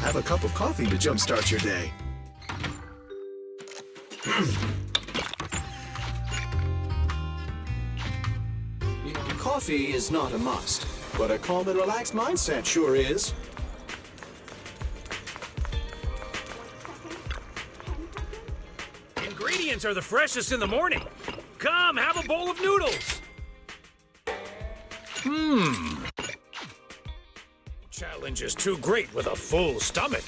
Have a cup of coffee to jumpstart your day. Coffee is not a must, but a calm and relaxed mindset sure is. Ingredients are the freshest in the morning. Come, have a bowl of noodles. Challenge is too great with a full stomach.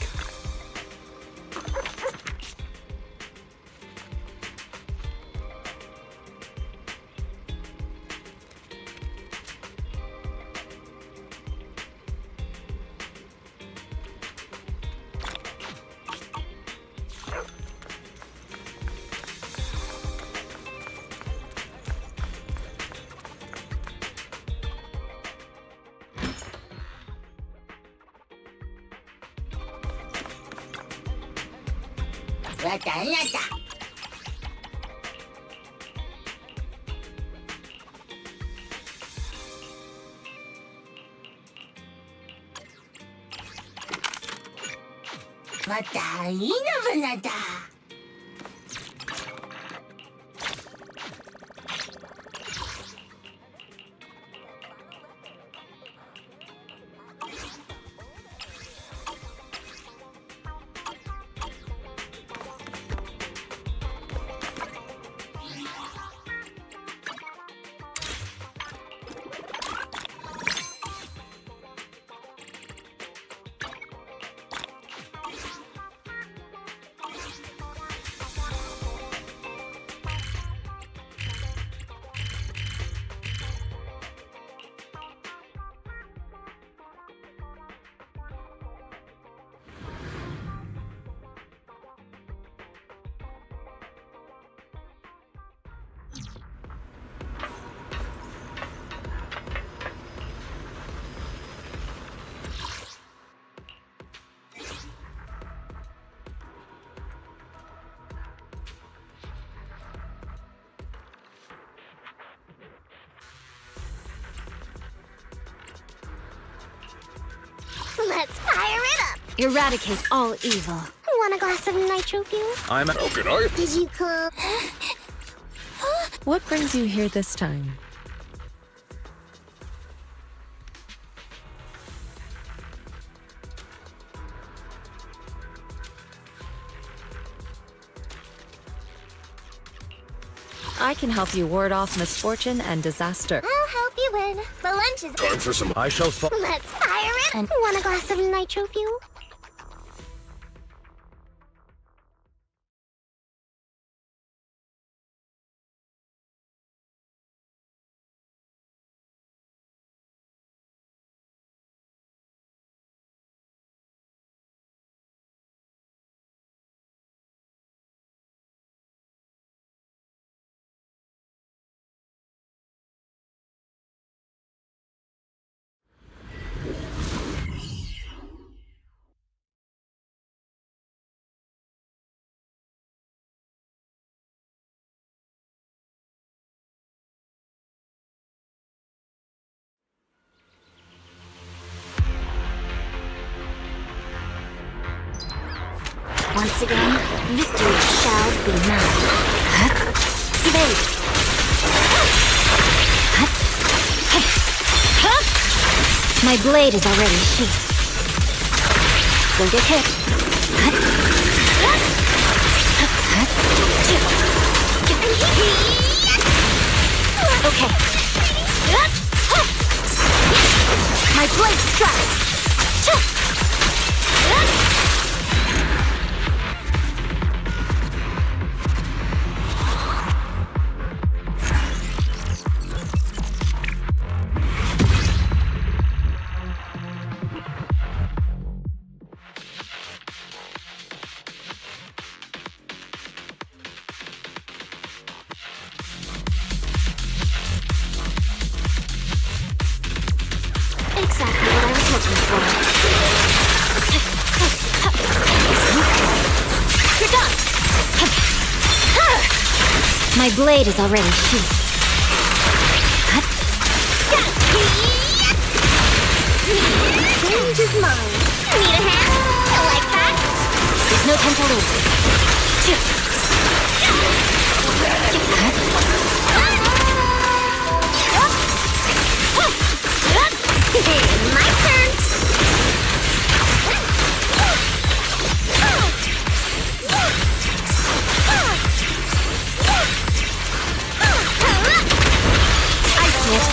Let's fire it up! Eradicate all evil. Want a glass of nitro fuel? I'm an okay. Did you come? What brings you here this time? I can help you ward off misfortune and disaster. I'll help you win. The lunch is Time for some. I shall fall. Let's fire it! Want a glass of nitro fuel? Once again, victory shall be mine. Evade! My blade is already sheathed. Don't get hit. Okay. My blade strikes. Exactly what I was looking for. You're done! My blade is already sheathed. Change is mine. Need a hand? There's no time to lose. My turn. I see it.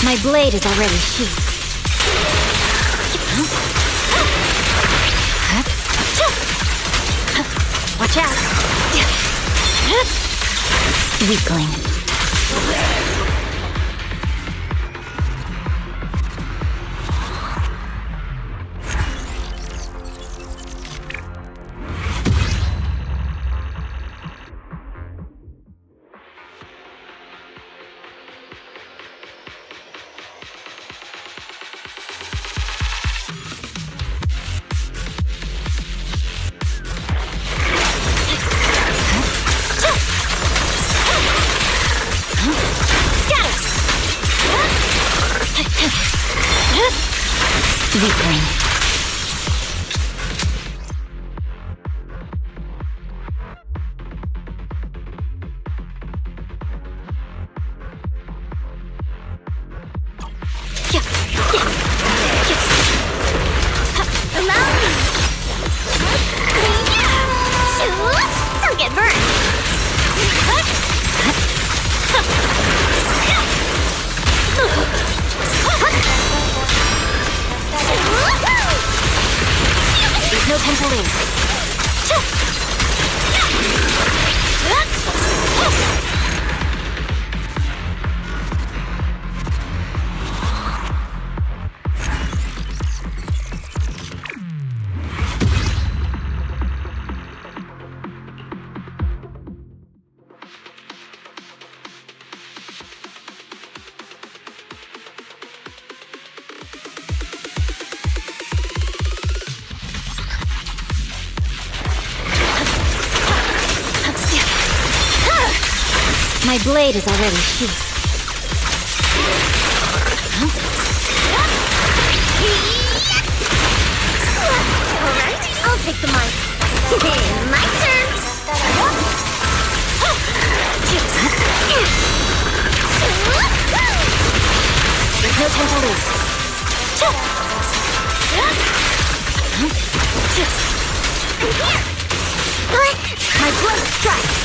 My blade is already sheathed. Watch out! Weakling. Weakling. Allow me. Don't get burned. There's no time to lose. My blade is already sheathed. Alright, I'll take the mic. My turn! There's no time to lose. My blade strikes!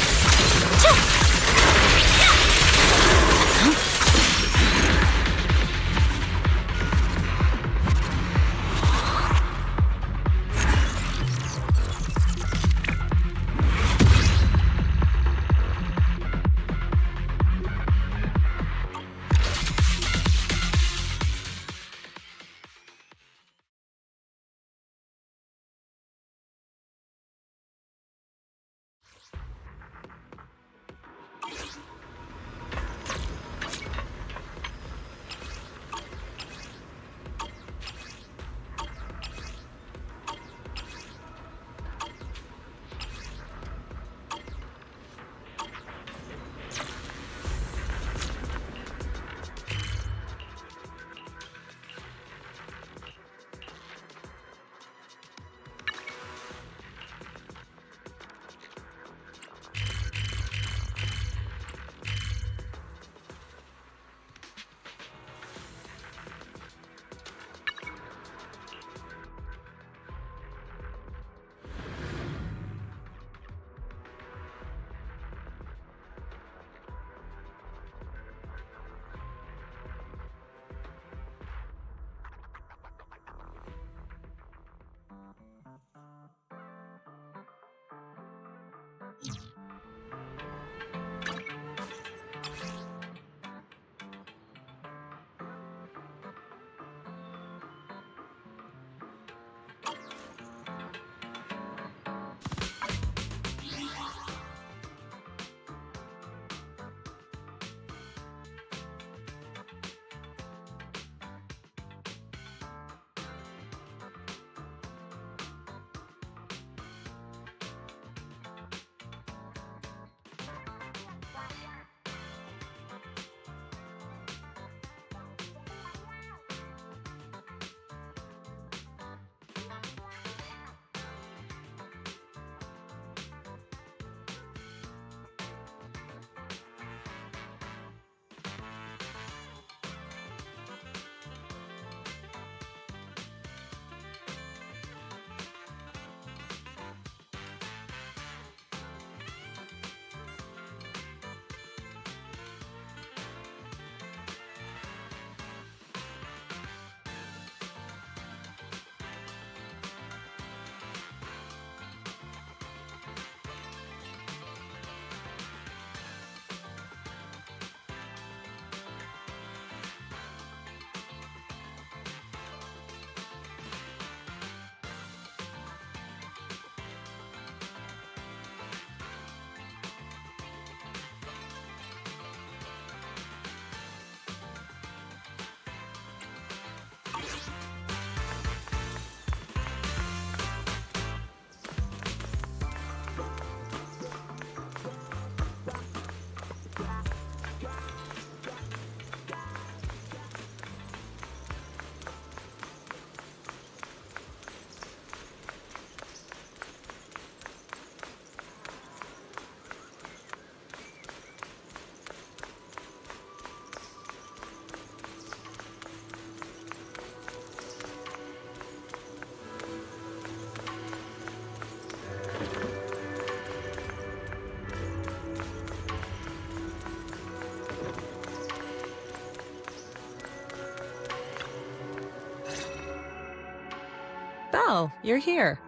Well, you're here.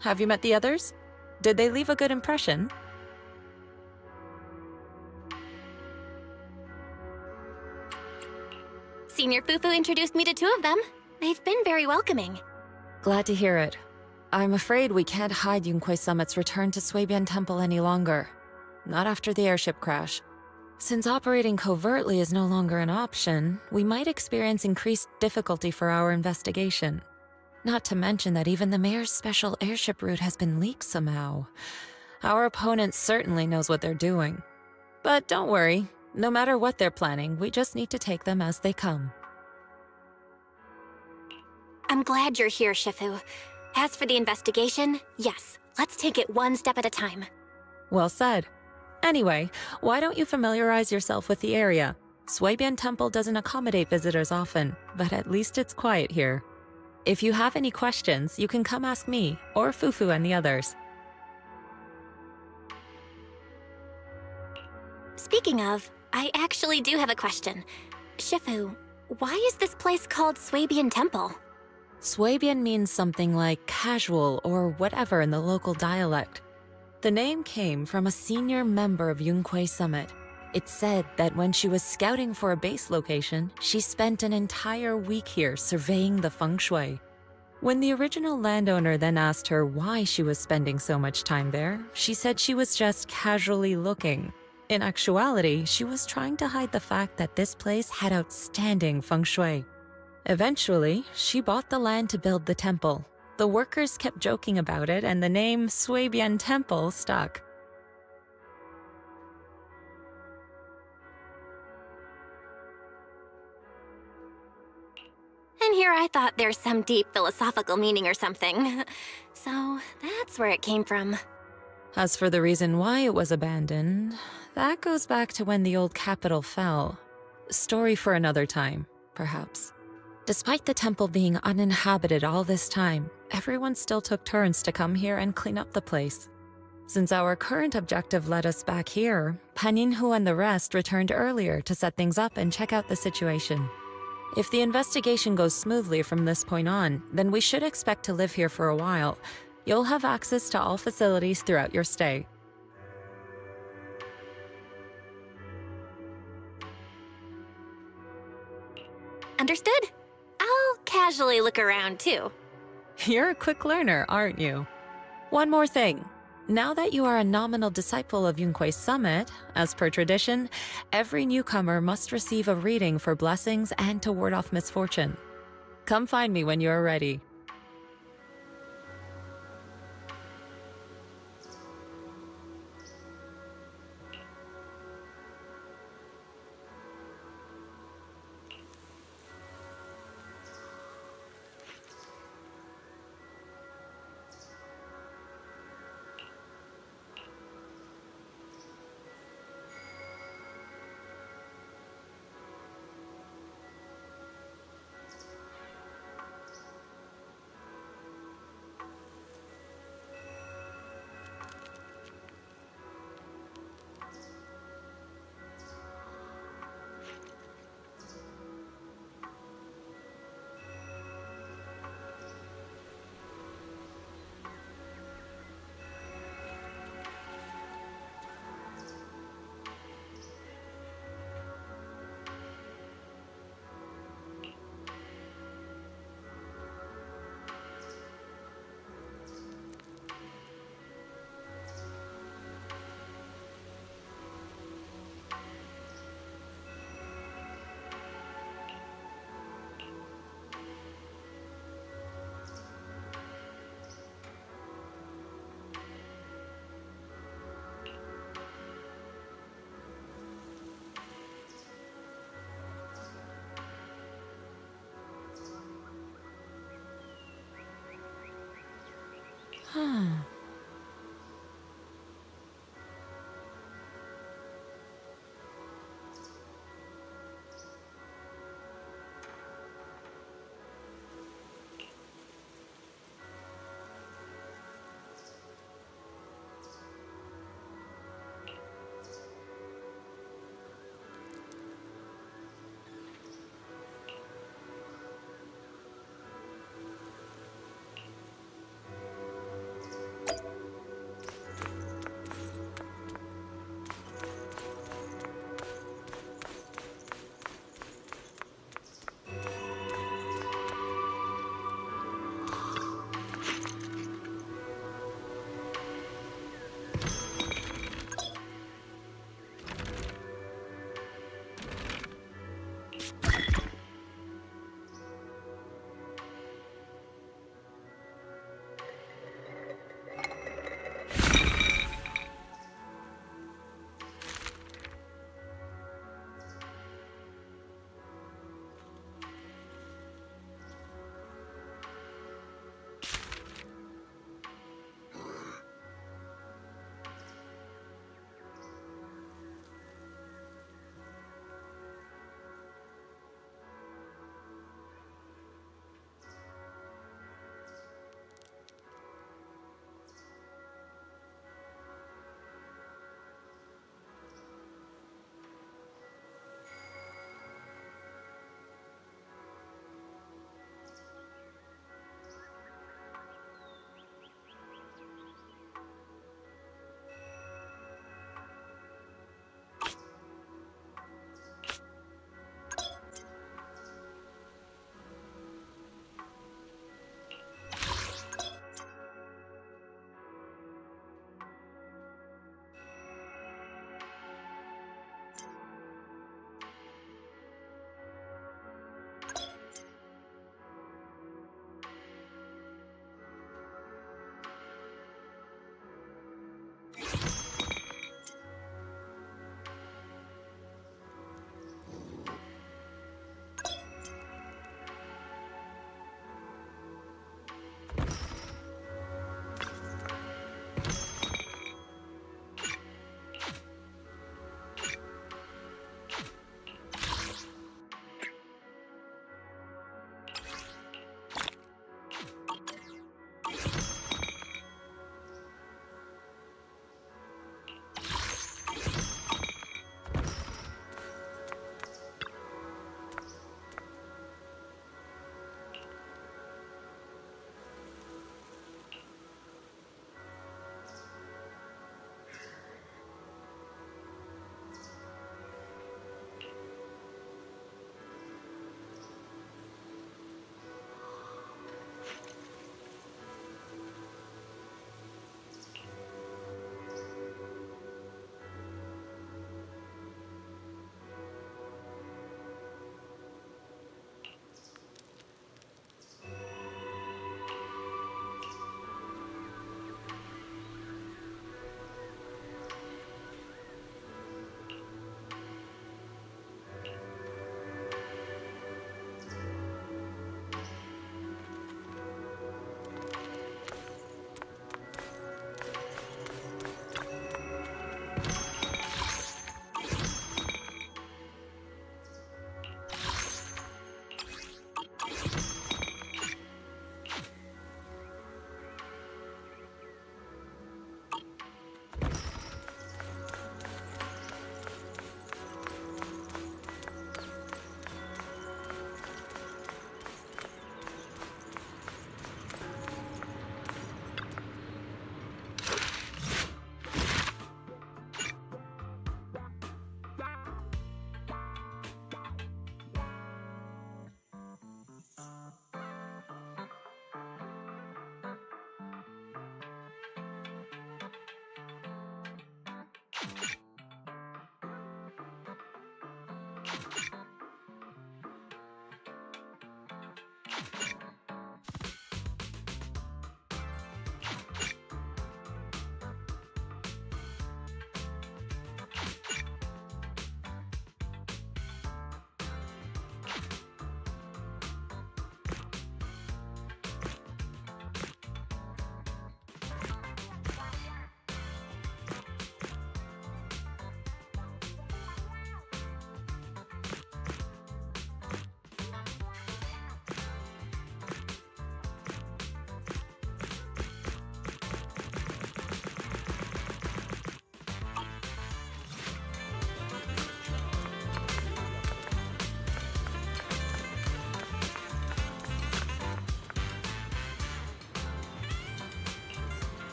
Have you met the others? Did they leave a good impression? Senior Fufu introduced me to two of them. They've been very welcoming. Glad to hear it. I'm afraid we can't hide Yunquei Summit's return to Suibian Temple any longer. Not after the airship crash. Since operating covertly is no longer an option, we might experience increased difficulty for our investigation. Not to mention that even the mayor's special airship route has been leaked somehow. Our opponent certainly knows what they're doing. But don't worry, no matter what they're planning, we just need to take them as they come. I'm glad you're here, Shifu. As for the investigation, yes, let's take it one step at a time. Well said. Anyway, why don't you familiarize yourself with the area? Suibian Temple doesn't accommodate visitors often, but at least it's quiet here. If you have any questions, you can come ask me, or Fufu and the others. Speaking of, I actually do have a question. Shifu, why is this place called Suibian Temple? Suibian means something like casual or whatever in the local dialect. The name came from a senior member of Yunquei Summit. It's said that when she was scouting for a base location, she spent an entire week here surveying the feng shui. When the original landowner then asked her why she was spending so much time there, she said she was just casually looking. In actuality, she was trying to hide the fact that this place had outstanding feng shui. Eventually, she bought the land to build the temple. The workers kept joking about it, and the name Suibian Temple stuck. And here I thought there's some deep philosophical meaning or something. So that's where it came from. As for the reason why it was abandoned, that goes back to when the old capital fell. Story for another time, perhaps. Despite the temple being uninhabited all this time, everyone still took turns to come here and clean up the place. Since our current objective led us back here, Paninhu and the rest returned earlier to set things up and check out the situation. If the investigation goes smoothly from this point on, then we should expect to live here for a while. You'll have access to all facilities throughout your stay. Understood? I'll casually look around too. You're a quick learner, aren't you? One more thing. Now that you are a nominal disciple of Yunquei Summit, as per tradition, every newcomer must receive a reading for blessings and to ward off misfortune. Come find me when you are ready.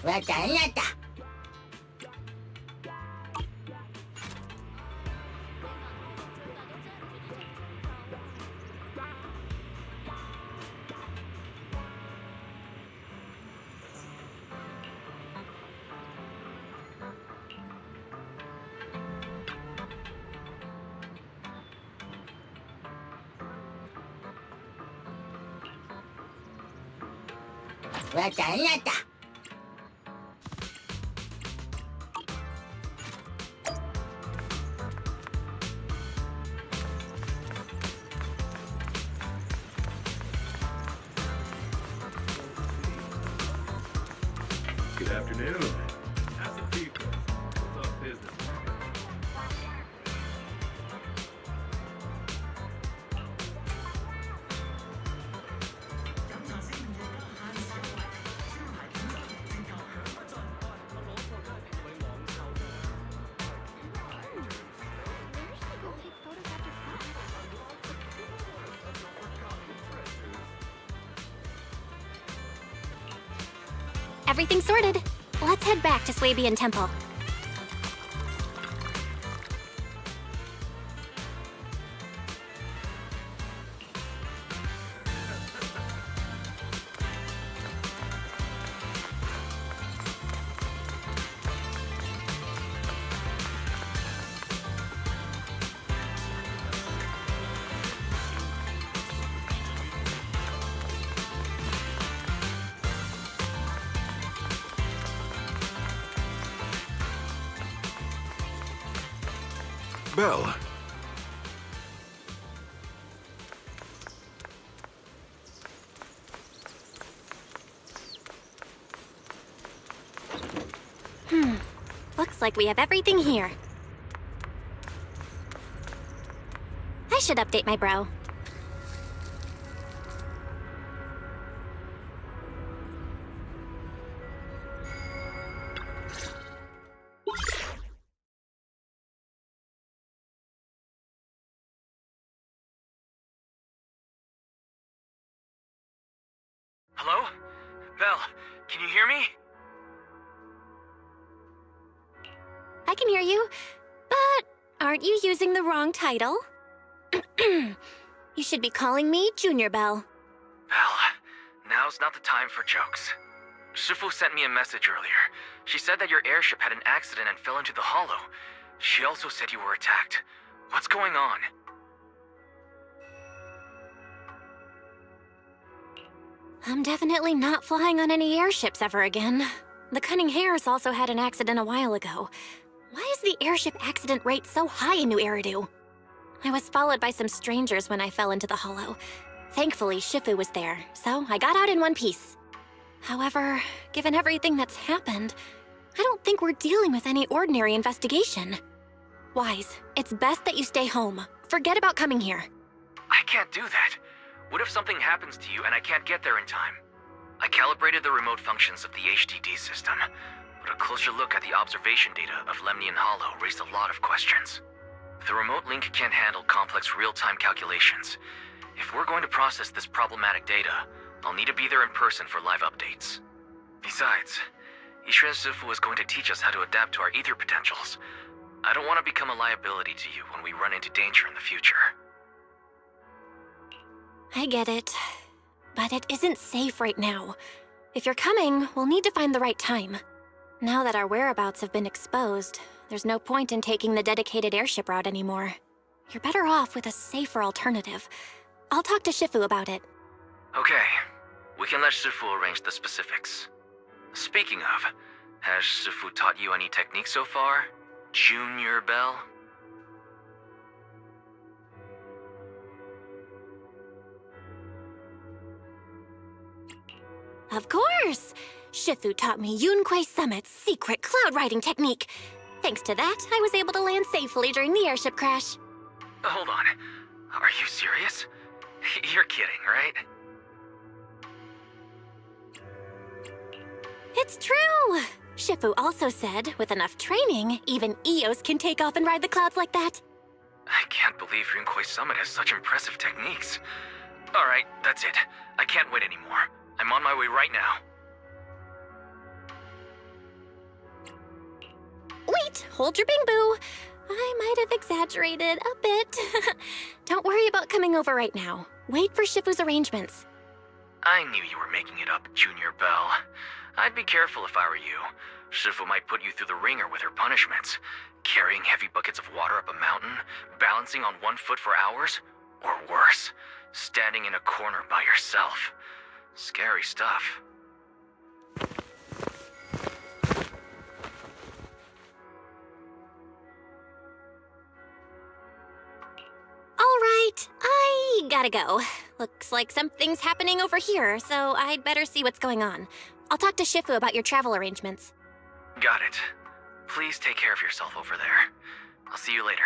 왔다. 왔다. Good afternoon. How's the people? What's up, business? Everything's sorted. Let's head back to Swabian Temple. Belle. Looks like we have everything here. I should update my bro. Hello? Belle, can you hear me? I can hear you, but aren't you using the wrong title? You should be calling me Junior Belle. Belle, now's not the time for jokes. Shifu sent me a message earlier. She said that your airship had an accident and fell into the hollow. She also said you were attacked. What's going on? I'm definitely not flying on any airships ever again. The Cunning Hares also had an accident a while ago. Why is the airship accident rate so high in Nью-Эриду? I was followed by some strangers when I fell into the hollow. Thankfully, Shifu was there, so I got out in one piece. However, given everything that's happened, I don't think we're dealing with any ordinary investigation. Wise, it's best that you stay home. Forget about coming here. I can't do that. What if something happens to you and I can't get there in time? I calibrated the remote functions of the HDD system, but a closer look at the observation data of Lemnian Hollow raised a lot of questions. The remote link can't handle complex real-time calculations. If we're going to process this problematic data, I'll need to be there in person for live updates. Besides, Ishren Sifu is going to teach us how to adapt to our ether potentials. I don't want to become a liability to you when we run into danger in the future. I get it, but it isn't safe right now. If you're coming, we'll need to find the right time. Now that our whereabouts have been exposed, there's no point in taking the dedicated airship route anymore. You're better off with a safer alternative. I'll talk to Shifu about it. Okay, we can let Shifu arrange the specifics. Speaking of, has Shifu taught you any techniques so far, Junior Belle? Of course! Shifu taught me Yunquei Summit's secret cloud riding technique. Thanks to that, I was able to land safely during the airship crash. Hold on. Are you serious? You're kidding, right? It's true! Shifu also said, with enough training, even Eos can take off and ride the clouds like that. I can't believe Yunquei Summit has such impressive techniques. Alright, that's it. I can't wait anymore. I'm on my way right now. Wait, hold your bing boo. I might have exaggerated a bit. Don't worry about coming over right now. Wait for Shifu's arrangements. I knew you were making it up, Junior Belle. I'd be careful if I were you. Shifu might put you through the ringer with her punishments. Carrying heavy buckets of water up a mountain, balancing on one foot for hours, or worse, standing in a corner by yourself. Scary stuff. All right, I gotta go. Looks like something's happening over here, so I'd better see what's going on. I'll talk to Shifu about your travel arrangements. Got it. Please take care of yourself over there. I'll see you later.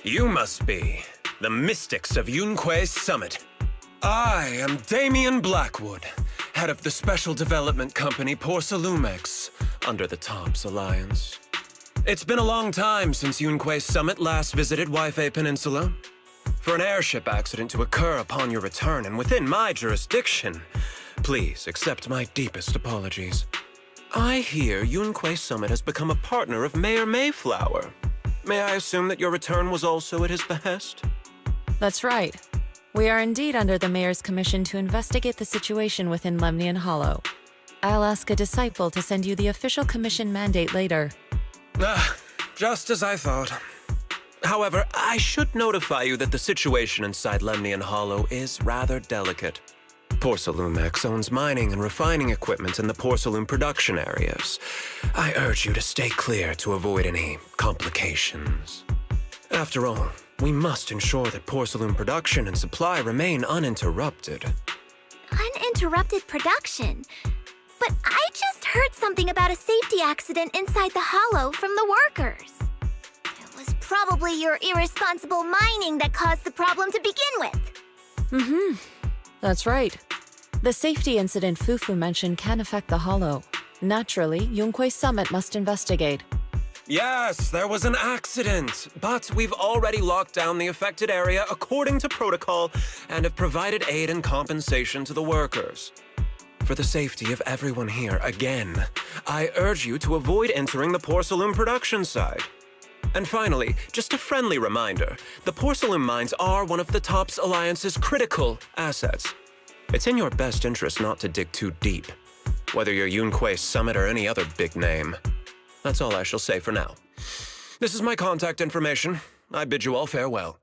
You must be the mystics of Yunque's summit. I am Damien Blackwood, head of the Special Development Company Porcelumex, under the TOPS Alliance. It's been a long time since Yunque's summit last visited Waifei Peninsula. For an airship accident to occur upon your return and within my jurisdiction, please accept my deepest apologies. I hear Yunque Summit has become a partner of Mayor Mayflower. May I assume that your return was also at his behest? That's right. We are indeed under the Mayor's commission to investigate the situation within Lemnian Hollow. I'll ask a disciple to send you the official commission mandate later. Just as I thought. However, I should notify you that the situation inside Lemnian Hollow is rather delicate. Porcelumex owns mining and refining equipment in the porcelain production areas. I urge you to stay clear to avoid any complications. After all, we must ensure that porcelain production and supply remain uninterrupted. Uninterrupted production? But I just heard something about a safety accident inside the hollow from the workers. It was probably your irresponsible mining that caused the problem to begin with. That's right. The safety incident Fufu mentioned can affect the Hollow. Naturally, Yunque Summit must investigate. Yes, there was an accident, but we've already locked down the affected area according to protocol and have provided aid and compensation to the workers. For the safety of everyone here, again, I urge you to avoid entering the porcelain production side. And finally, just a friendly reminder, the porcelain mines are one of the TOPS Alliance's critical assets. It's in your best interest not to dig too deep, whether you're Yunque Summit or any other big name. That's all I shall say for now. This is my contact information. I bid you all farewell.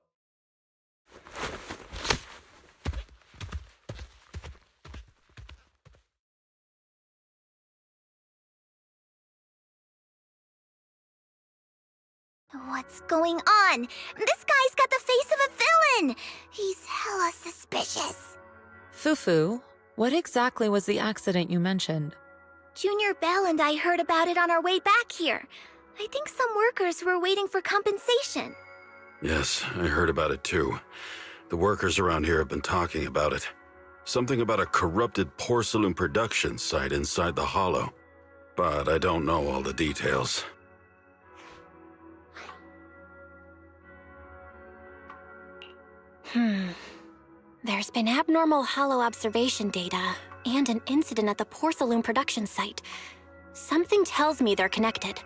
What's going on? This guy's got the face of a villain! He's hella suspicious. Fufu, what exactly was the accident you mentioned? Junior Bell and I heard about it on our way back here. I think some workers were waiting for compensation. Yes, I heard about it too. The workers around here have been talking about it. Something about a corrupted porcelain production site inside the hollow. But I don't know all the details. There's been abnormal hollow observation data and an incident at the porcelain production site. Something tells me they're connected.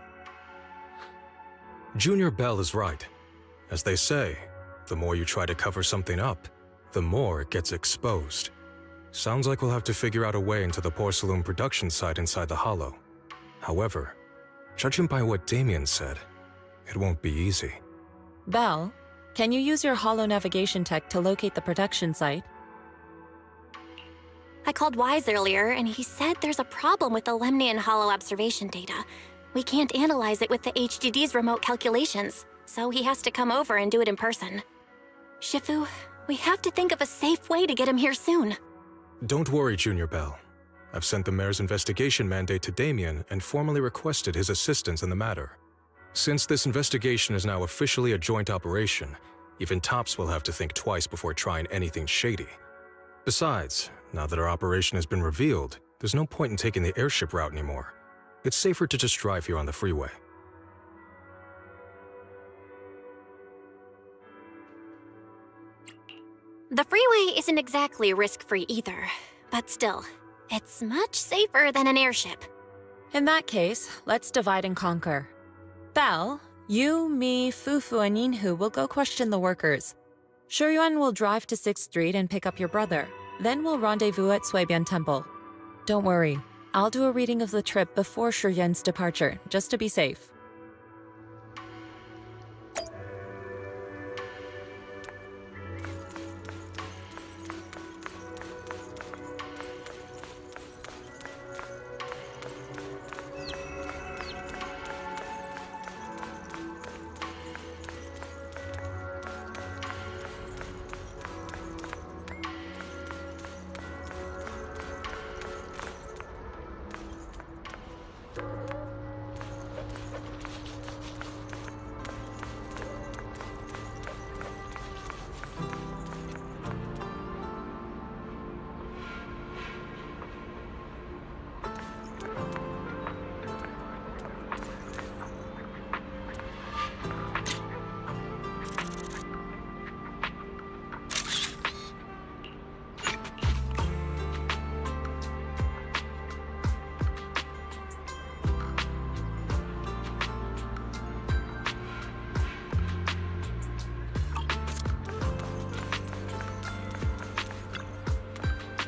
Junior Bell is right. As they say, the more you try to cover something up, the more it gets exposed. Sounds like we'll have to figure out a way into the porcelain production site inside the hollow. However, judging by what Damien said, it won't be easy. Bell, can you use your hollow navigation tech to locate the production site? I called Wise earlier, and he said there's a problem with the Lemnian hollow observation data. We can't analyze it with the HDD's remote calculations, so he has to come over and do it in person. Shifu, we have to think of a safe way to get him here soon. Don't worry, Junior Bell. I've sent the mayor's investigation mandate to Damien and formally requested his assistance in the matter. Since this investigation is now officially a joint operation, even TOPS will have to think twice before trying anything shady. Besides, now that our operation has been revealed, there's no point in taking the airship route anymore. It's safer to just drive here on the freeway. The freeway isn't exactly risk-free either, but still, it's much safer than an airship. In that case, let's divide and conquer. Bell, you, me, Fufu, and Yinhu will go question the workers. Shuyuan will drive to 6th Street and pick up your brother. Then we'll rendezvous at Suibian Temple. Don't worry, I'll do a reading of the trip before Shuyuan's departure, just to be safe.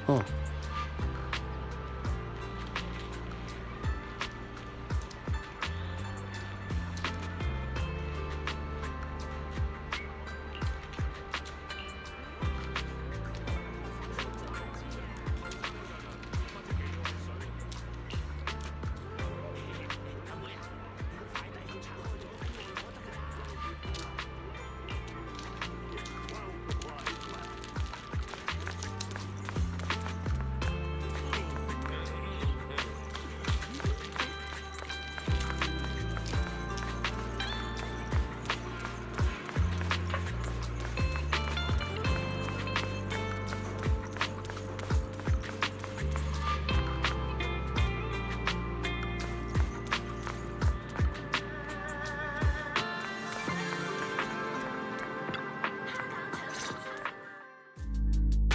Oh.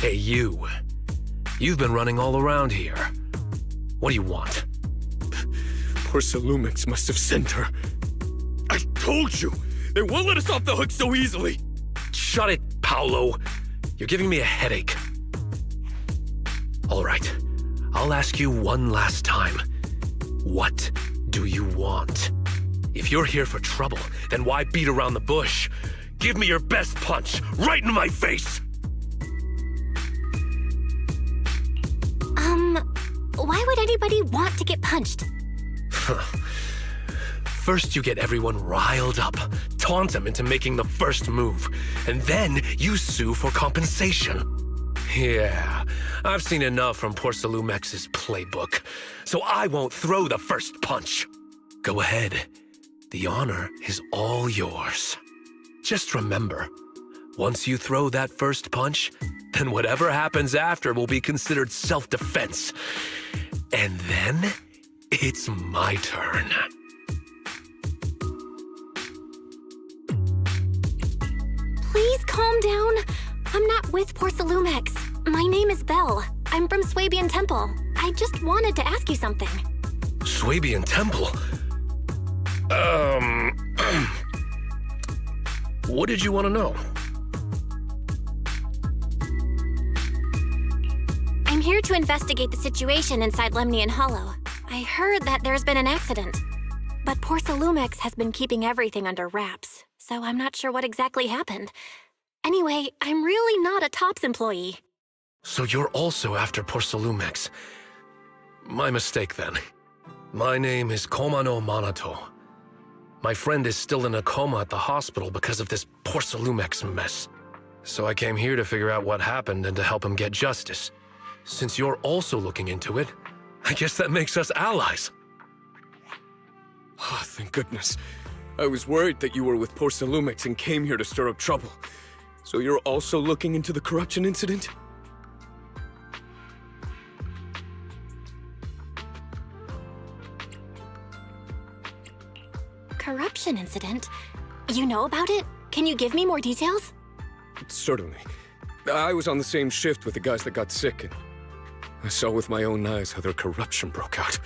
Hey, you. You've been running all around here. What do you want? Poor Lumix must have sent her. I told you! They won't let us off the hook so easily! Shut it, Paolo. You're giving me a headache. All right. I'll ask you one last time. What do you want? If you're here for trouble, then why beat around the bush? Give me your best punch, right in my face! Why would anybody want to get punched? First you get everyone riled up, taunt them into making the first move, and then you sue for compensation. Yeah, I've seen enough from poor Lumex's playbook, so I won't throw the first punch. Go ahead. The honor is all yours. Just remember, once you throw that first punch, then whatever happens after will be considered self-defense. And then, it's my turn. Please calm down. I'm not with poor Lumex. My name is Belle. I'm from Swabian Temple. I just wanted to ask you something. Swabian Temple? What did you want to know? I'm here to investigate the situation inside Lemnian Hollow. I heard that there's been an accident. But poor Lumex has been keeping everything under wraps, so I'm not sure what exactly happened. Anyway, I'm really not a TOPS employee. So you're also after poor Lumex. My mistake then. My name is Komano Manato. My friend is still in a coma at the hospital because of this poor Lumex mess. So I came here to figure out what happened and to help him get justice. Since you're also looking into it, I guess that makes us allies. Oh, thank goodness. I was worried that you were with poor Lumix and came here to stir up trouble. So you're also looking into the corruption incident? Corruption incident? You know about it? Can you give me more details? Certainly. I was on the same shift with the guys that got sick, and I saw with my own eyes how their corruption broke out.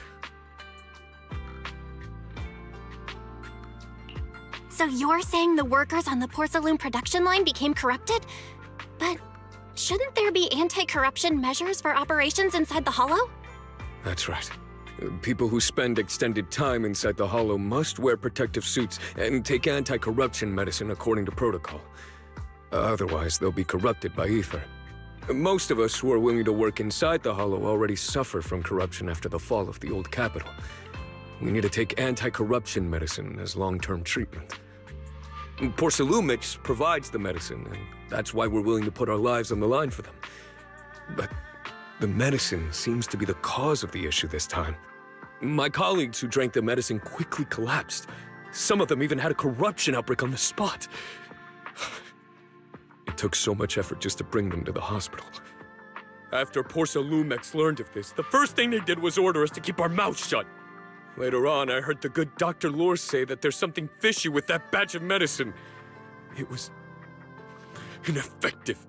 So you're saying the workers on the porcelain production line became corrupted? But shouldn't there be anti-corruption measures for operations inside the Hollow? That's right. People who spend extended time inside the Hollow must wear protective suits and take anti-corruption medicine according to protocol. Otherwise, they'll be corrupted by ether. Most of us who are willing to work inside the Hollow already suffer from corruption after the fall of the old capital. We need to take anti-corruption medicine as long-term treatment. Lumix provides the medicine, and that's why we're willing to put our lives on the line for them. But the medicine seems to be the cause of the issue this time. My colleagues who drank the medicine quickly collapsed. Some of them even had a corruption outbreak on the spot. It took so much effort just to bring them to the hospital. After poor Lumix learned of this, the first thing they did was order us to keep our mouths shut. Later on, I heard the good Dr. Lore say that there's something fishy with that batch of medicine. It was ineffective.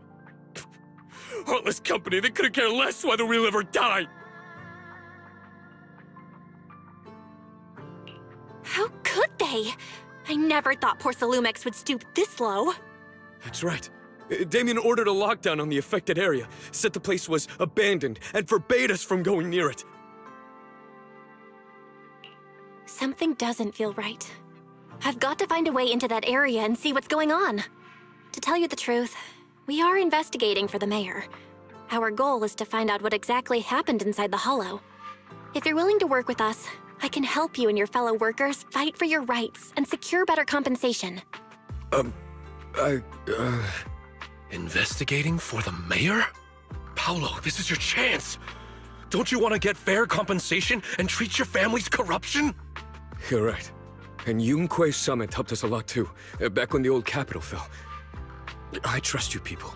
Heartless company, they couldn't care less whether we live or die. How could they? I never thought poor Lumex would stoop this low. That's right. Damien ordered a lockdown on the affected area, said the place was abandoned, and forbade us from going near it. Something doesn't feel right. I've got to find a way into that area and see what's going on. To tell you the truth, we are investigating for the mayor. Our goal is to find out what exactly happened inside the Hollow. If you're willing to work with us, I can help you and your fellow workers fight for your rights and secure better compensation. Investigating for the mayor? Paolo, this is your chance! Don't you want to get fair compensation and treat your family's corruption? You're right. And Yunquei Summit helped us a lot too, back when the old capital fell. I trust you people.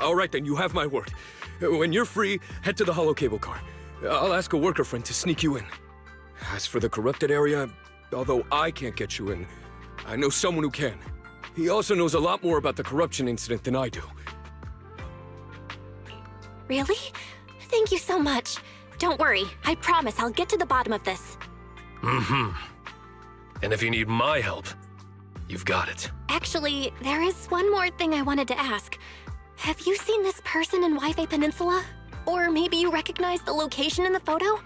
All right then, you have my word. When you're free, head to the hollow cable car. I'll ask a worker friend to sneak you in. As for the corrupted area, although I can't get you in, I know someone who can. He also knows a lot more about the corruption incident than I do. Really? Thank you so much. Don't worry, I promise I'll get to the bottom of this. And if you need my help, you've got it. Actually, there is one more thing I wanted to ask. Have you seen this person in Waifei Peninsula? Or maybe you recognize the location in the photo?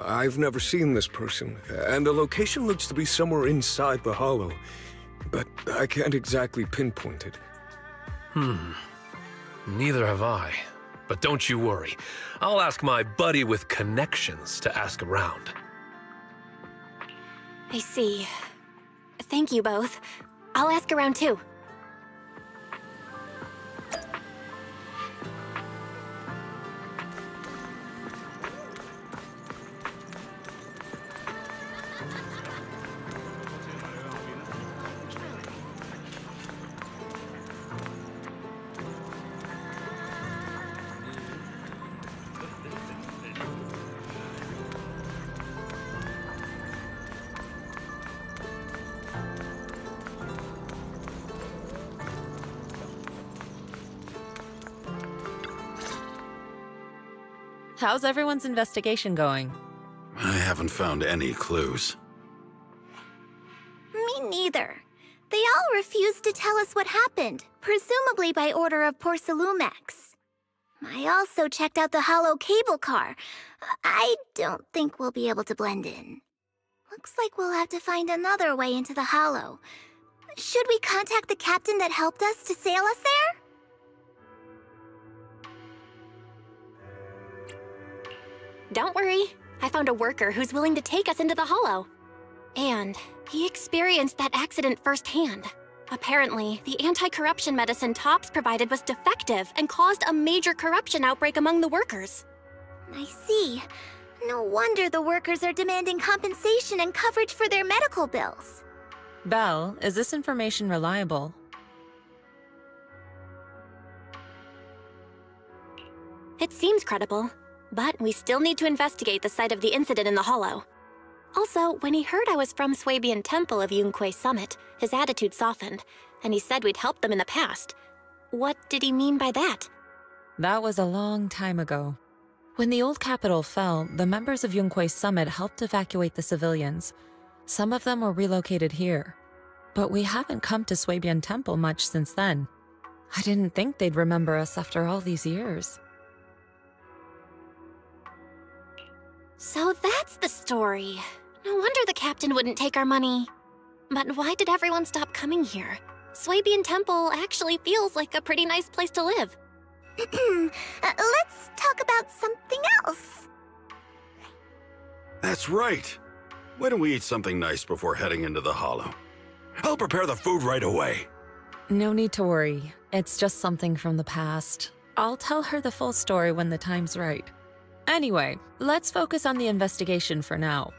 I've never seen this person, and the location looks to be somewhere inside the Hollow, but I can't exactly pinpoint it. Neither have I. But don't you worry. I'll ask my buddy with connections to ask around. I see. Thank you both. I'll ask around too. How's everyone's investigation going? I haven't found any clues. Me neither. They all refused to tell us what happened, presumably by order of Porcelumex. I also checked out the hollow cable car. I don't think we'll be able to blend in. Looks like we'll have to find another way into the hollow. Should we contact the captain that helped us to sail us there? Don't worry. I found a worker who's willing to take us into the Hollow. And he experienced that accident firsthand. Apparently, the anti-corruption medicine Tops provided was defective and caused a major corruption outbreak among the workers. I see. No wonder the workers are demanding compensation and coverage for their medical bills. Belle, is this information reliable? It seems credible, but we still need to investigate the site of the incident in the Hollow. Also, when he heard I was from Swabian Temple of Yunquei Summit, his attitude softened, and he said we'd helped them in the past. What did he mean by that? That was a long time ago. When the old capital fell, the members of Yunquei Summit helped evacuate the civilians. Some of them were relocated here. But we haven't come to Swabian Temple much since then. I didn't think they'd remember us after all these years. So that's the story. No wonder the captain wouldn't take our money. But why did everyone stop coming here? Swabian Temple actually feels like a pretty nice place to live. Let's talk about something else. That's right. Why don't we eat something nice before heading into the Hollow? I'll prepare the food right away. No need to worry. It's just something from the past. I'll tell her the full story when the time's right. Anyway, let's focus on the investigation for now.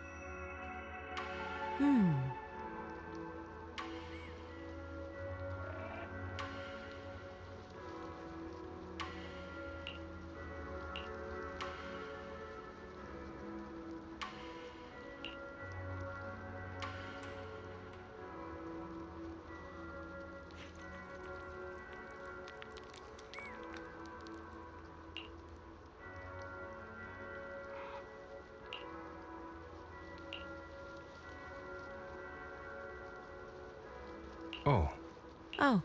Oh, Oh.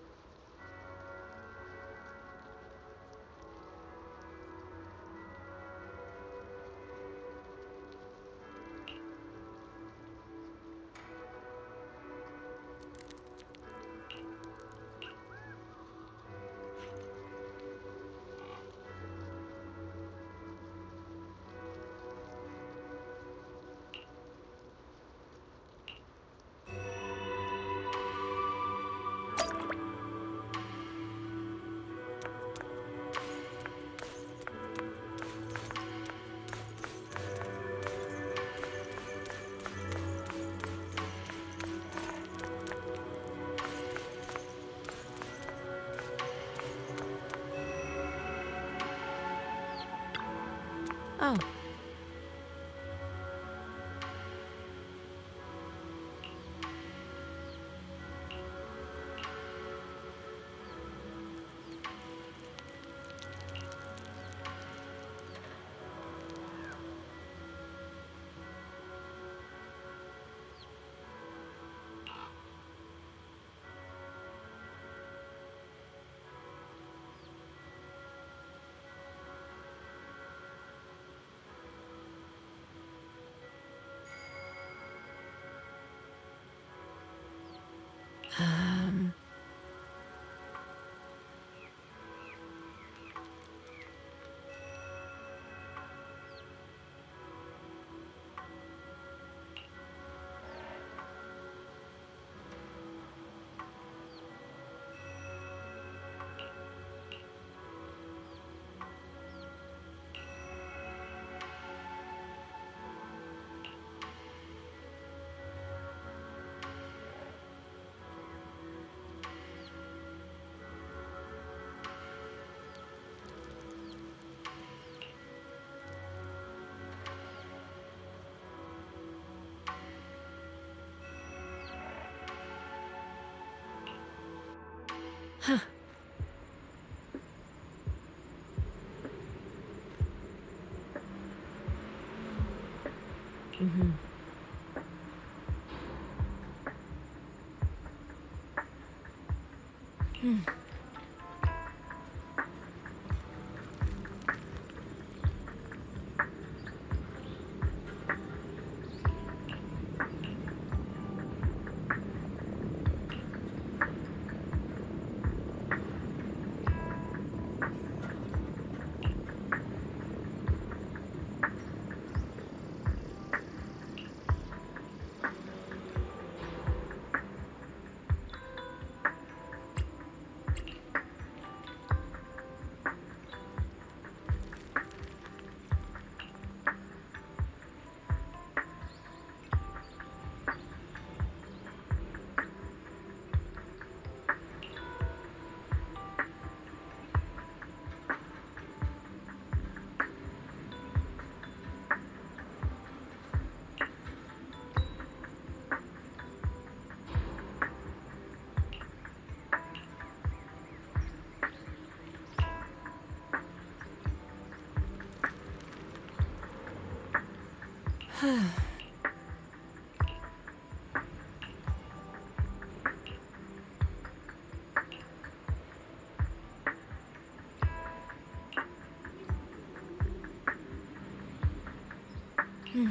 Oh. Um... Huh. Mm-hmm. Hmm. Hmm.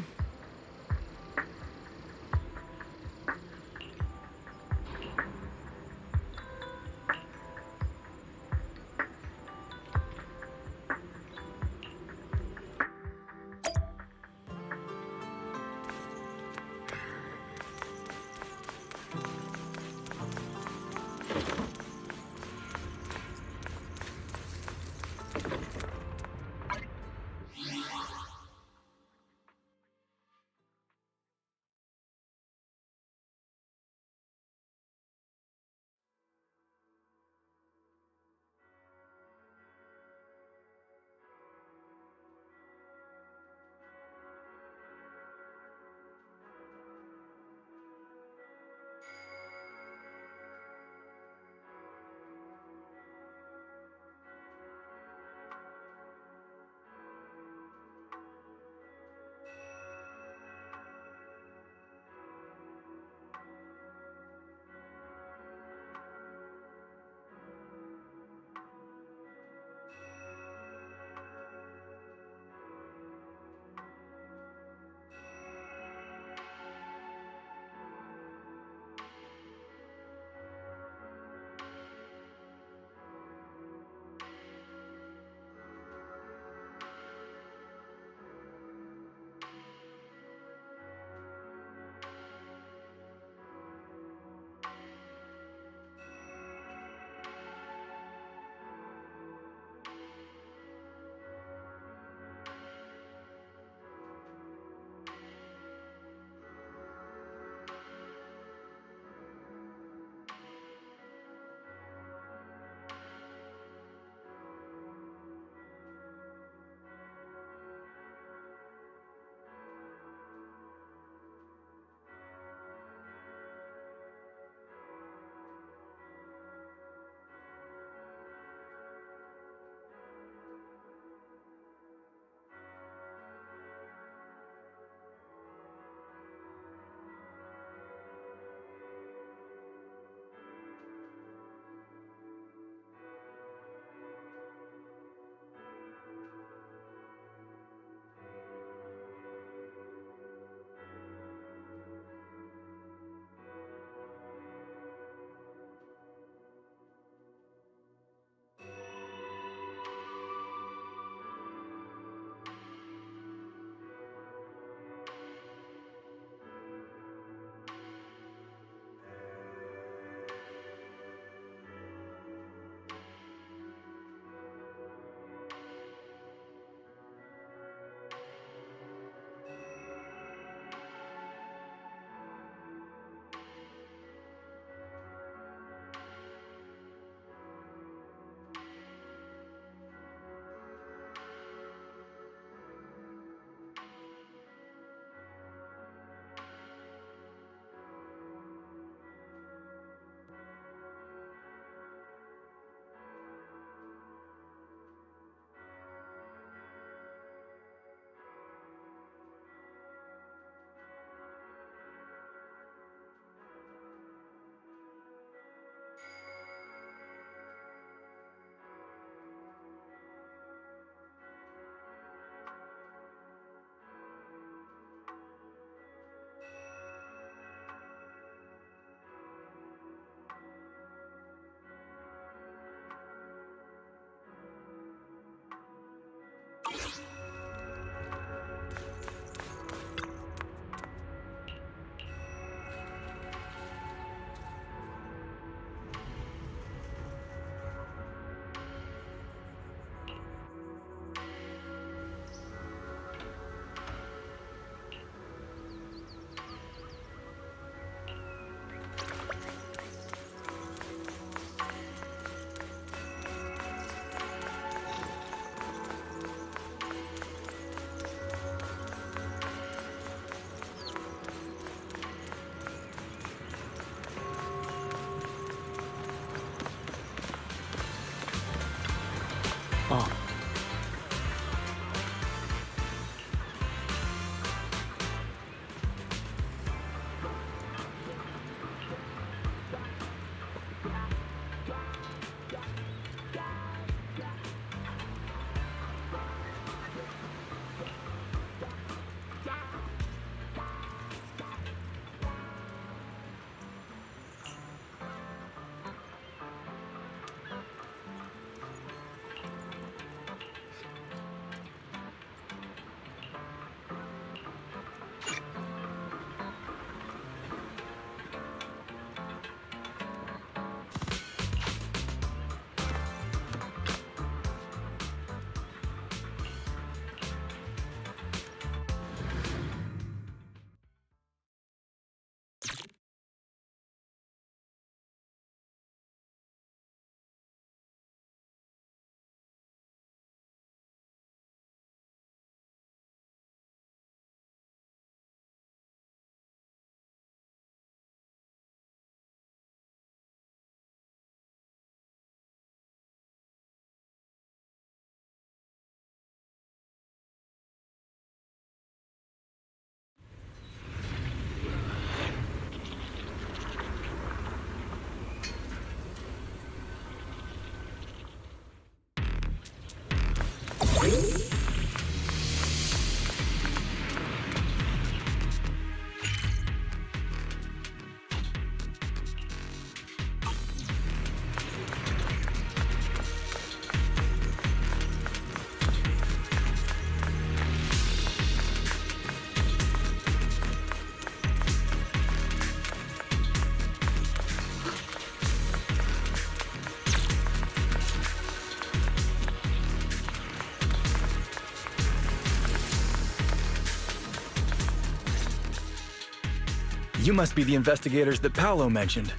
You must be the investigators that Paolo mentioned.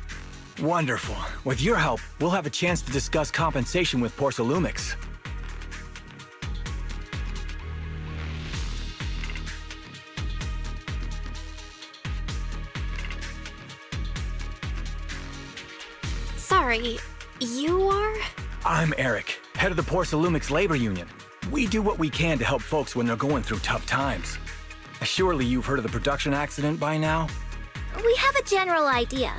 Wonderful. With your help, we'll have a chance to discuss compensation with Porsalumix. Sorry, you are? I'm Eric, head of the Porsalumix Labor Union. We do what we can to help folks when they're going through tough times. Surely you've heard of the production accident by now? We have a general idea.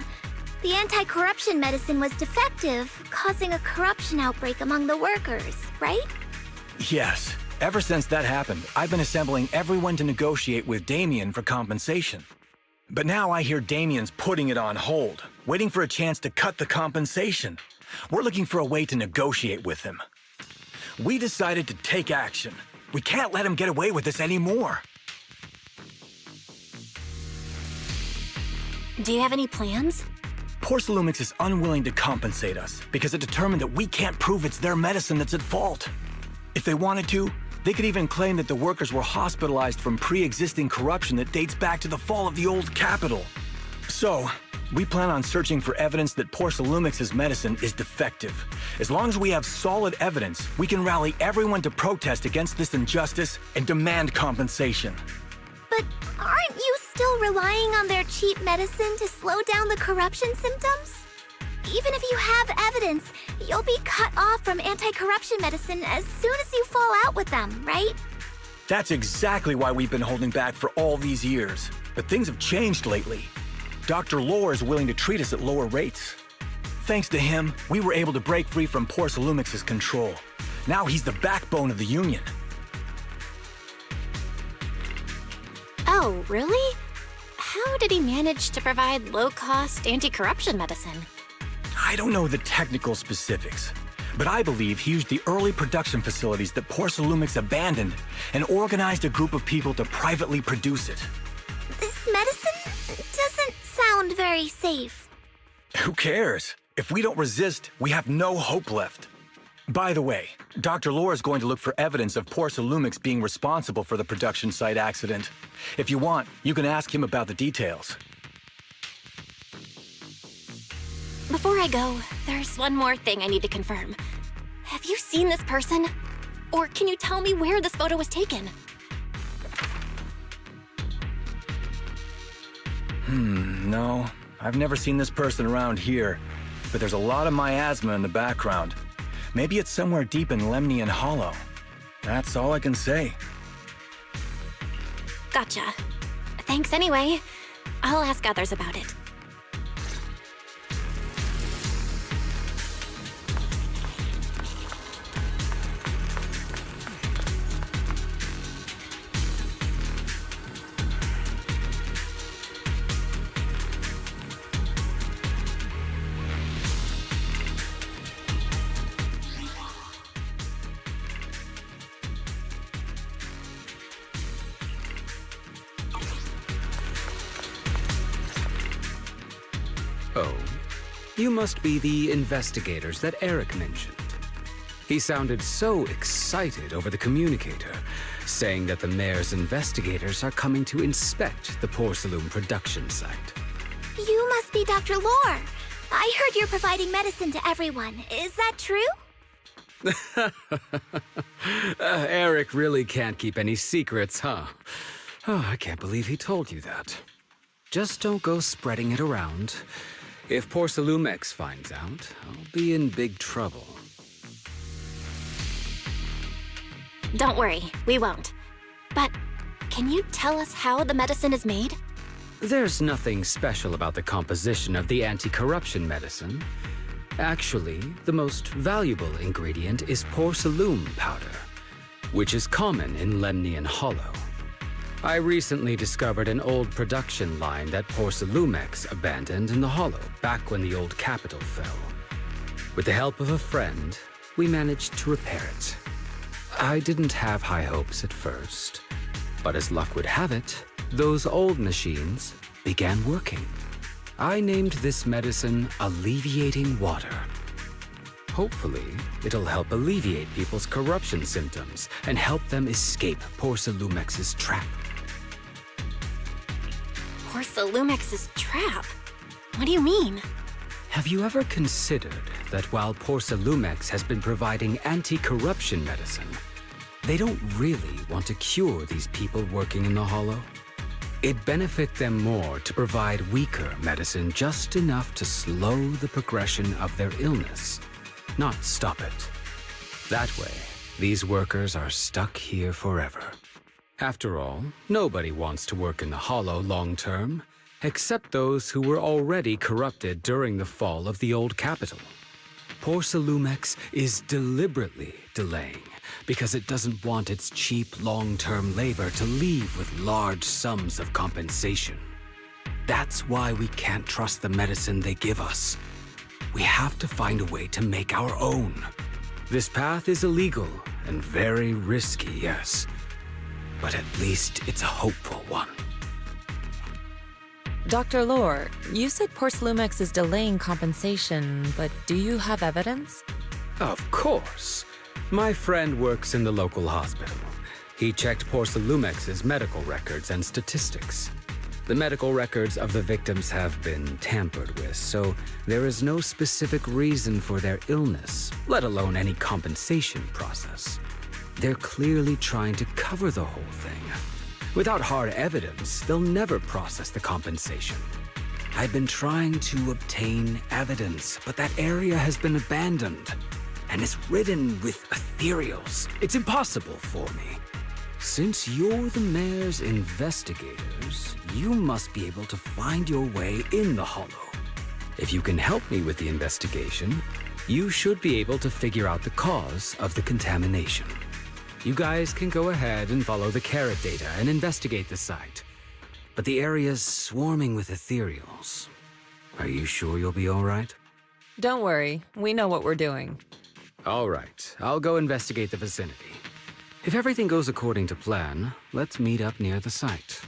The anti-corruption medicine was defective, causing a corruption outbreak among the workers, right? Yes. Ever since that happened, I've been assembling everyone to negotiate with Damien for compensation. But now I hear Damien's putting it on hold, waiting for a chance to cut the compensation. We're looking for a way to negotiate with him. We decided to take action. We can't let him get away with this anymore. Do you have any plans? Porsalumix is unwilling to compensate us because it determined that we can't prove it's their medicine that's at fault. If they wanted to, they could even claim that the workers were hospitalized from pre-existing corruption that dates back to the fall of the old capital. So, we plan on searching for evidence that Porsalumix's medicine is defective. As long as we have solid evidence, we can rally everyone to protest against this injustice and demand compensation. But aren't you still relying on their cheap medicine to slow down the corruption symptoms? Even if you have evidence, you'll be cut off from anti-corruption medicine as soon as you fall out with them, right? That's exactly why we've been holding back for all these years. But things have changed lately. Dr. Lore is willing to treat us at lower rates. Thanks to him, we were able to break free from Porsalumix's control. Now he's the backbone of the Union. Oh, really? How did he manage to provide low-cost anti-corruption medicine? I don't know the technical specifics, but I believe he used the early production facilities that Porsalumix abandoned and organized a group of people to privately produce it. This medicine doesn't sound very safe. Who cares? If we don't resist, we have no hope left. By the way, Dr. Lore is going to look for evidence of Porsalumix being responsible for the production site accident. If you want, you can ask him about the details. Before I go, there's one more thing I need to confirm. Have you seen this person? Or can you tell me where this photo was taken? No. I've never seen this person around here, but there's a lot of miasma in the background. Maybe it's somewhere deep in Lemnian Hollow. That's all I can say. Gotcha. Thanks anyway. I'll ask others about it. Oh, you must be the investigators that Eric mentioned. He sounded so excited over the communicator, saying that the mayor's investigators are coming to inspect the Porcelain production site. You must be Dr. Lore. I heard you're providing medicine to everyone. Is that true? Eric really can't keep any secrets, huh? Oh, I can't believe he told you that. Just don't go spreading it around. If Porcelumex finds out, I'll be in big trouble. Don't worry, we won't. But can you tell us how the medicine is made? There's nothing special about the composition of the anti-corruption medicine. Actually, the most valuable ingredient is porcelain powder, which is common in Lemnian Hollow. I recently discovered an old production line that Porcelumex abandoned in the Hollow back when the old capital fell. With the help of a friend, we managed to repair it. I didn't have high hopes at first, but as luck would have it, those old machines began working. I named this medicine Alleviating Water. Hopefully, it'll help alleviate people's corruption symptoms and help them escape Porcelumex's trap. Porcelumex's trap? What do you mean? Have you ever considered that while Porcelumex has been providing anti-corruption medicine, they don't really want to cure these people working in the Hollow? It'd benefit them more to provide weaker medicine just enough to slow the progression of their illness, not stop it. That way, these workers are stuck here forever. After all, nobody wants to work in the Hollow long term, except those who were already corrupted during the fall of the old capital. Porcelumex is deliberately delaying because it doesn't want its cheap long-term labor to leave with large sums of compensation. That's why we can't trust the medicine they give us. We have to find a way to make our own. This path is illegal and very risky, yes. But at least it's a hopeful one. Dr. Lore, you said Porcelumex is delaying compensation, but do you have evidence? Of course. My friend works in the local hospital. He checked Porcelumex's medical records and statistics. The medical records of the victims have been tampered with, so there is no specific reason for their illness, let alone any compensation process. They're clearly trying to cover the whole thing. Without hard evidence, they'll never process the compensation. I've been trying to obtain evidence, but that area has been abandoned and is ridden with ethereals. It's impossible for me. Since you're the mayor's investigators, you must be able to find your way in the Hollow. If you can help me with the investigation, you should be able to figure out the cause of the contamination. You guys can go ahead and follow the carrot data and investigate the site. But the area's swarming with ethereals. Are you sure you'll be all right? Don't worry, we know what we're doing. All right, I'll go investigate the vicinity. If everything goes according to plan, let's meet up near the site.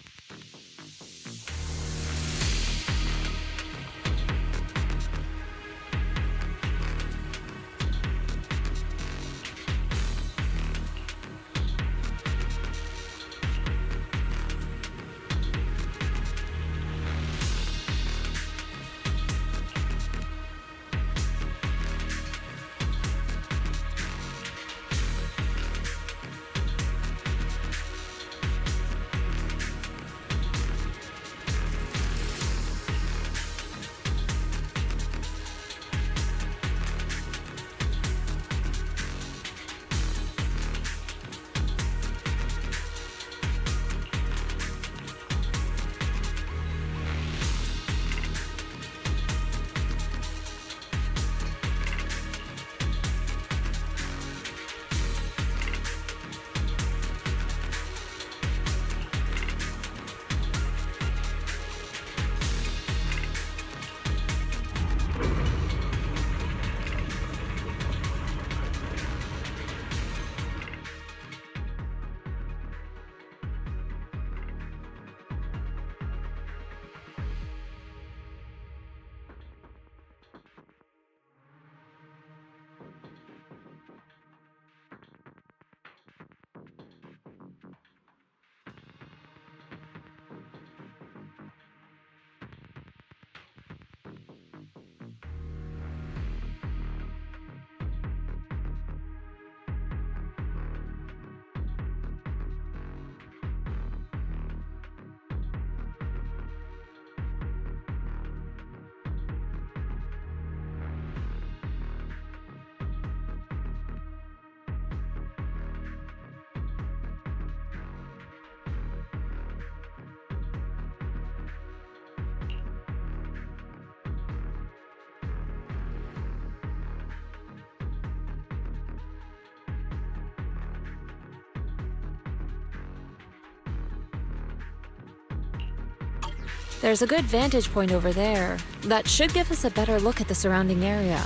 There's a good vantage point over there. That should give us a better look at the surrounding area.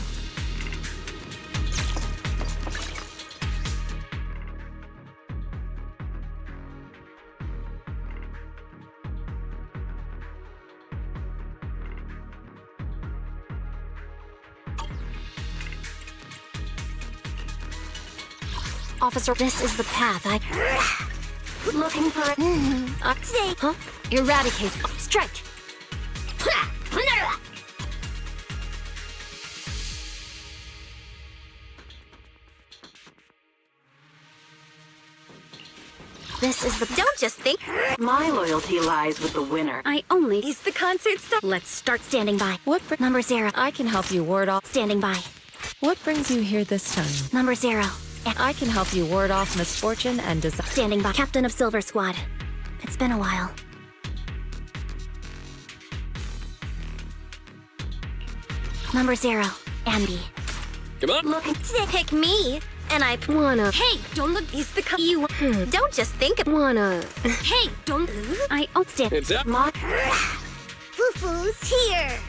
Officer, this is the path. Looking for it. Today. Huh? Eradicate. Strike. This is the. Don't just think. My loyalty lies with the winner. I only. Is the concert stuff? Let's start standing by. What? Number 0. I can help you ward off. Standing by. What brings you here this time? Number 0. I can help you ward off misfortune and disaster. Standing by. Captain of Silver Squad. It's been a while. Number 0. Ambi. Come on. Look, pick me. And I wanna. Hey, don't look. Is the you. Don't just think. Wanna. Hey, don't. I stand. It's up. Foo-foo's here.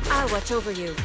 I'll watch over you.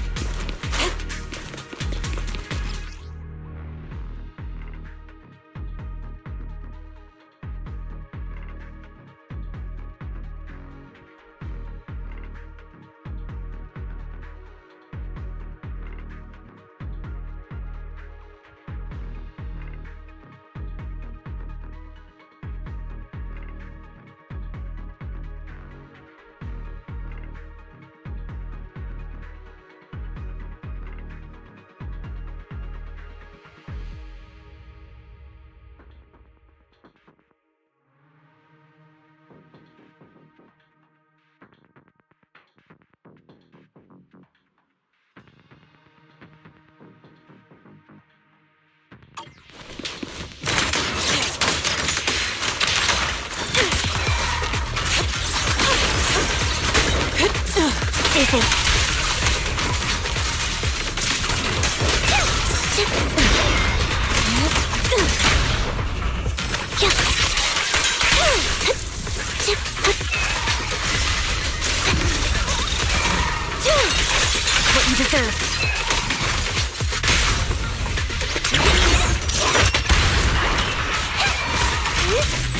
What you deserve.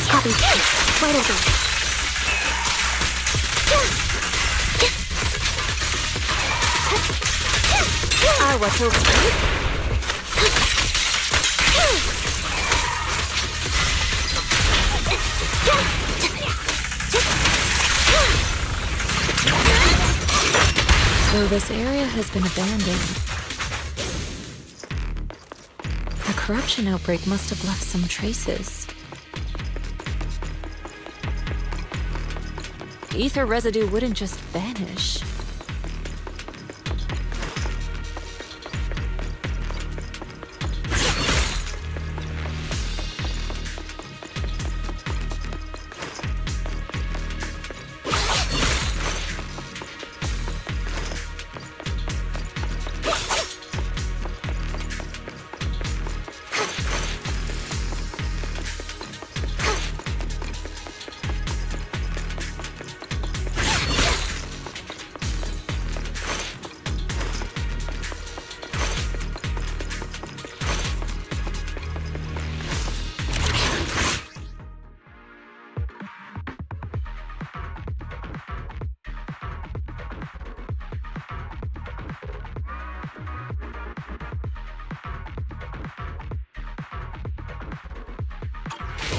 Copy. Right over. I'll watch over. So this area has been abandoned. The corruption outbreak must have left some traces. ether residue wouldn't just vanish.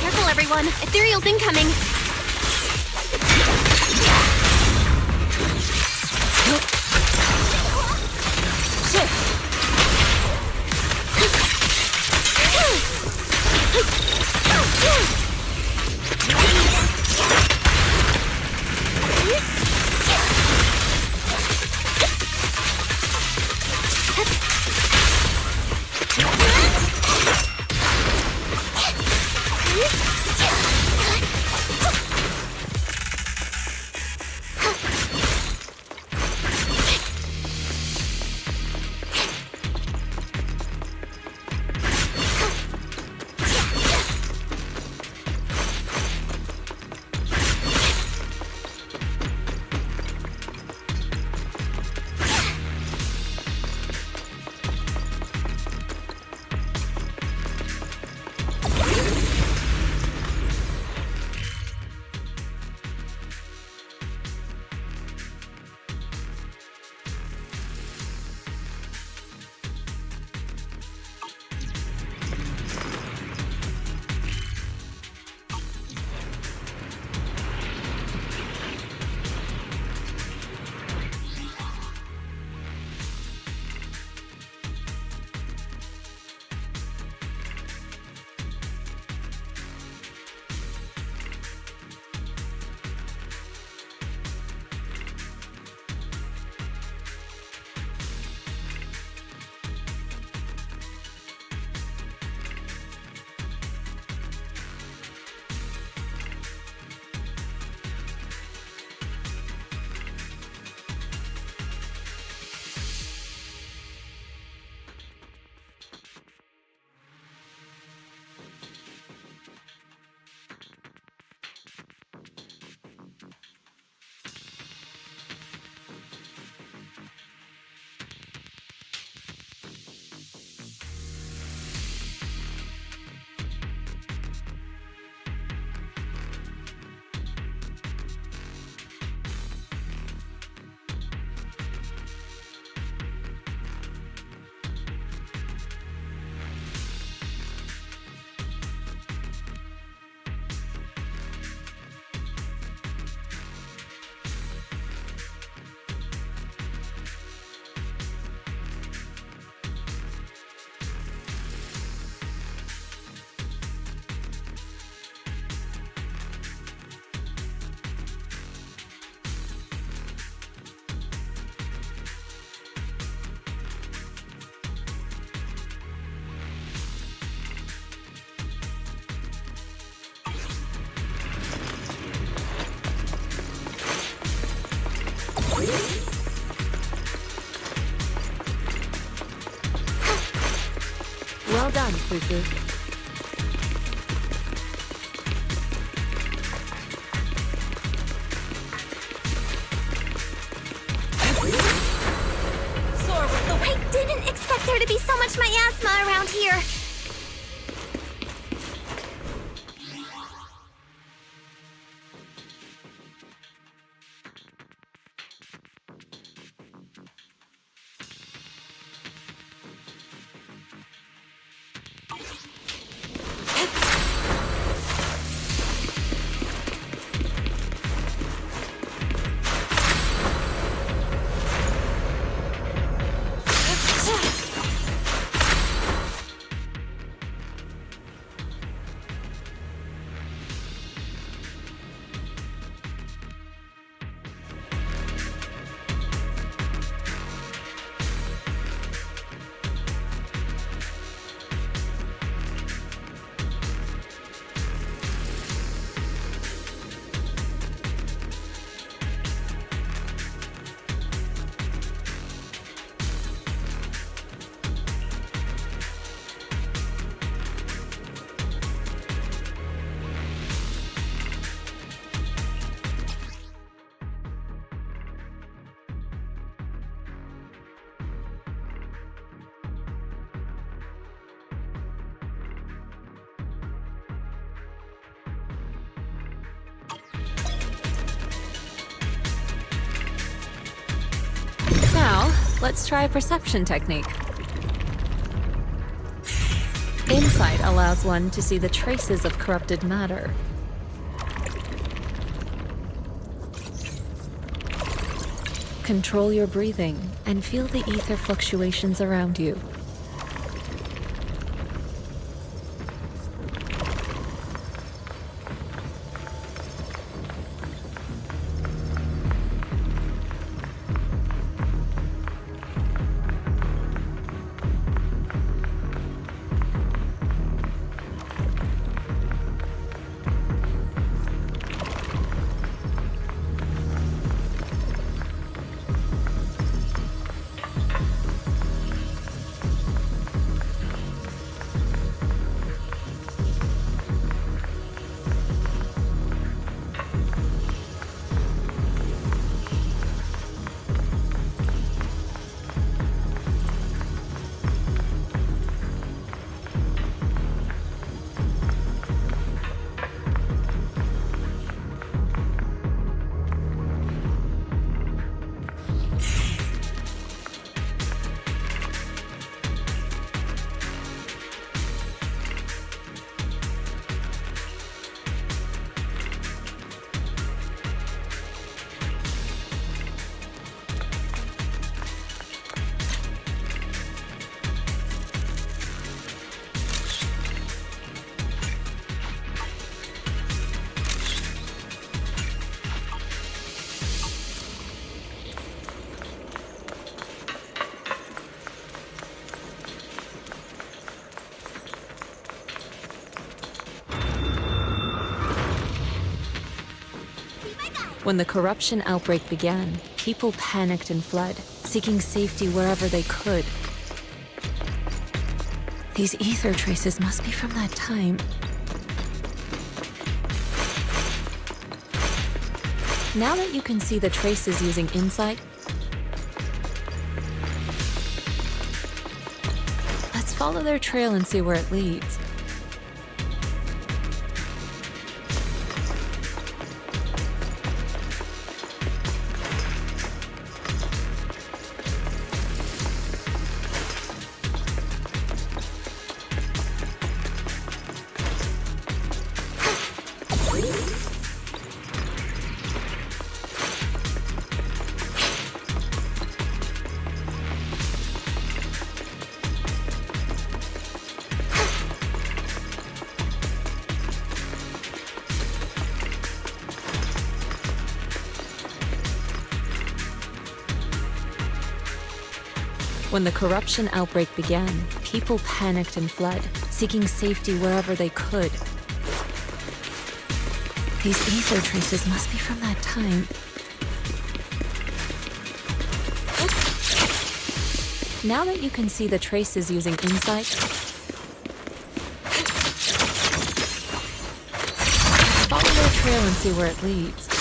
Careful, everyone. Ethereal's incoming. Well done, Fuku. I didn't expect there to be so much miasma around here. Let's try a perception technique. Insight allows one to see the traces of corrupted matter. Control your breathing and feel the ether fluctuations around you. When the corruption outbreak began, people panicked and fled, seeking safety wherever they could. These ether traces must be from that time. Now that you can see the traces using insight, let's follow their trail and see where it leads. When the corruption outbreak began, people panicked and fled, seeking safety wherever they could. These ether traces must be from that time. Now that you can see the traces using insight, follow their trail and see where it leads.